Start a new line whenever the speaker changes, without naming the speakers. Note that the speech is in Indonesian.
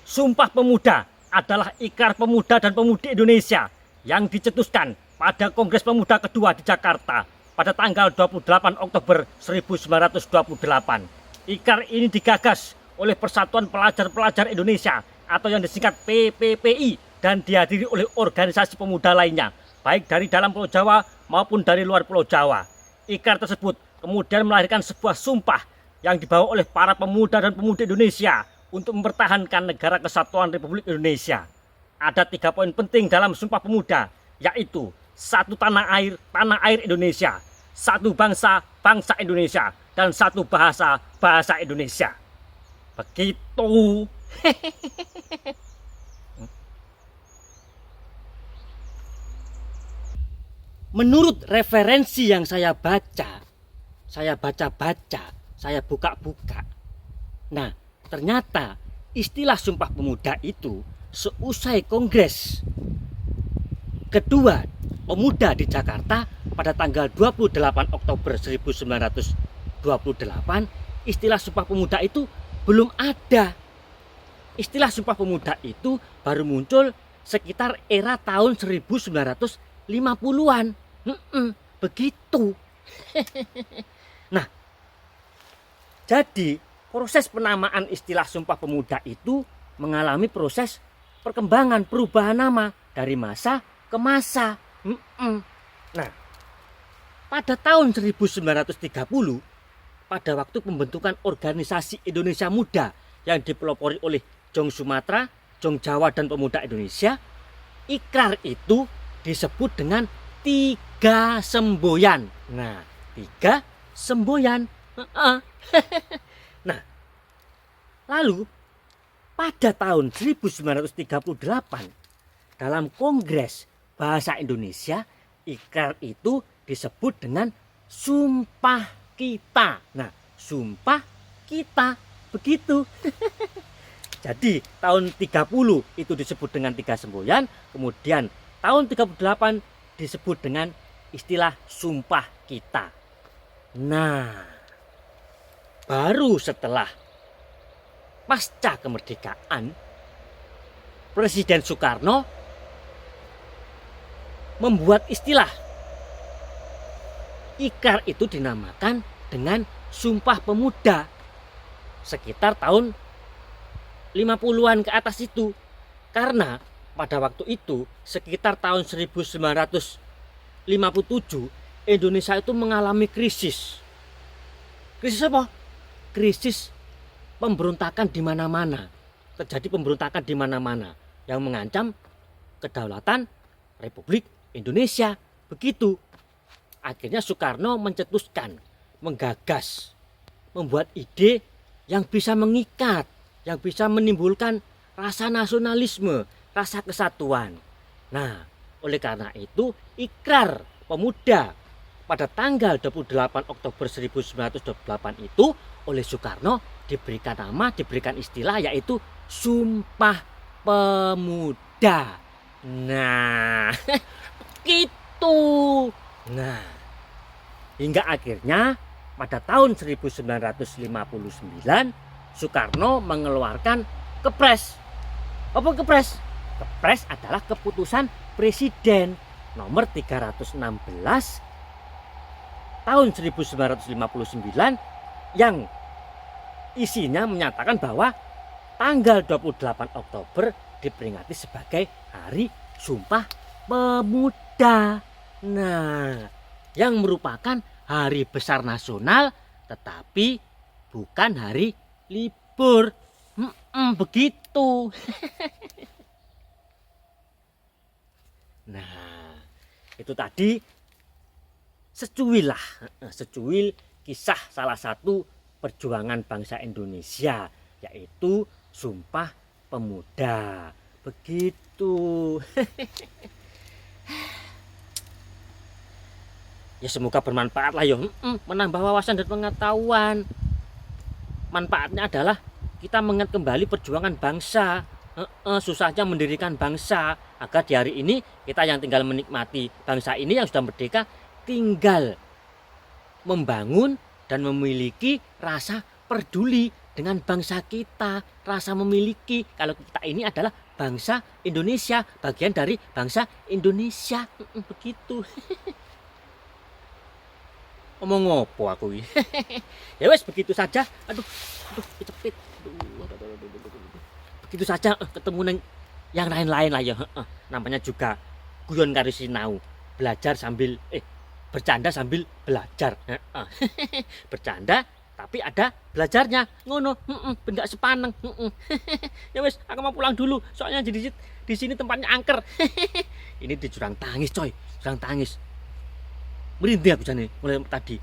Sumpah Pemuda adalah ikrar pemuda dan pemudi Indonesia yang dicetuskan pada Kongres Pemuda kedua di Jakarta pada tanggal 28 Oktober 1928. Ikrar ini digagas oleh Persatuan Pelajar-Pelajar Indonesia atau yang disingkat PPPI dan dihadiri oleh organisasi pemuda lainnya, baik dari dalam Pulau Jawa maupun dari luar Pulau Jawa. Ikrar tersebut kemudian melahirkan sebuah sumpah yang dibawa oleh para pemuda dan pemudi Indonesia untuk mempertahankan negara kesatuan Republik Indonesia. Ada 3 poin penting dalam Sumpah Pemuda, yaitu 1 tanah air Indonesia, 1 bangsa, bangsa Indonesia, dan 1 bahasa, bahasa Indonesia. Begitu. Menurut referensi yang saya baca, saya buka-buka. Nah, ternyata istilah Sumpah Pemuda itu seusai Kongres kedua Pemuda di Jakarta pada tanggal 28 Oktober 1928, istilah Sumpah Pemuda itu belum ada. Istilah Sumpah Pemuda itu baru muncul sekitar era tahun 1950-an. Begitu. Nah, jadi proses penamaan istilah Sumpah Pemuda itu mengalami proses perkembangan perubahan nama dari masa ke masa. Nah, pada tahun 1930, pada waktu pembentukan organisasi Indonesia Muda yang dipelopori oleh Jong Sumatera, Jong Jawa, dan Pemuda Indonesia, ikrar itu disebut dengan 3 semboyan. Nah, 3 semboyan. Nah, lalu pada tahun 1938 dalam Kongres Bahasa Indonesia, ikrar itu disebut dengan Sumpah Kita. Nah, Sumpah Kita, begitu. Jadi tahun 30 itu disebut dengan 3 semboyan, kemudian tahun 38 disebut dengan istilah Sumpah Kita. Nah, baru setelah pasca kemerdekaan, Presiden Soekarno membuat istilah ikrar itu dinamakan dengan Sumpah Pemuda sekitar tahun 50-an ke atas itu, karena pada waktu itu sekitar tahun 1957 Indonesia itu mengalami krisis. Krisis apa? Krisis pemberontakan di mana-mana. Terjadi pemberontakan di mana-mana yang mengancam kedaulatan Republik Indonesia. Begitu. Akhirnya Soekarno mencetuskan, menggagas, membuat ide yang bisa mengikat, yang bisa menimbulkan rasa nasionalisme, rasa kesatuan. Nah, oleh karena itu ikrar pemuda pada tanggal 28 Oktober 1928 itu oleh Soekarno diberikan nama, diberikan istilah, yaitu Sumpah Pemuda. Nah, gitu. Nah, hingga akhirnya pada tahun 1959 Soekarno mengeluarkan Kepres. Apa Kepres? Kepres adalah keputusan Presiden nomor 316 tahun 1959 yang isinya menyatakan bahwa tanggal 28 Oktober diperingati sebagai Hari Sumpah Pemuda. Nah, yang merupakan hari besar nasional tetapi bukan hari libur. Begitu. Nah, itu tadi secuil kisah salah satu perjuangan bangsa Indonesia, yaitu Sumpah Pemuda. Begitu. Ya semoga bermanfaat lah ya, menambah wawasan dan pengetahuan. Manfaatnya adalah kita mengingat kembali perjuangan bangsa, susahnya mendirikan bangsa, agar di hari ini kita yang tinggal menikmati bangsa ini yang sudah merdeka tinggal membangun dan memiliki rasa peduli
dengan bangsa kita, rasa memiliki. Kalau kita ini adalah bangsa Indonesia, bagian dari bangsa Indonesia. Begitu. Ngomong ngopo aku ini. Ya wes begitu saja. Aduh, kecepit. Begitu saja ketemu neng yang lain-lain lah ya. Namanya juga guyon karo sinau. Belajar sambil bercanda sambil belajar. Bercanda tapi ada belajarnya. Ngono, ben gak sepaneng. Ya wes, aku mau pulang dulu. Soalnya di sini tempatnya angker. Ini di Jurang Tangis, coy. Jurang Tangis. Merinding aku jane mulai tadi.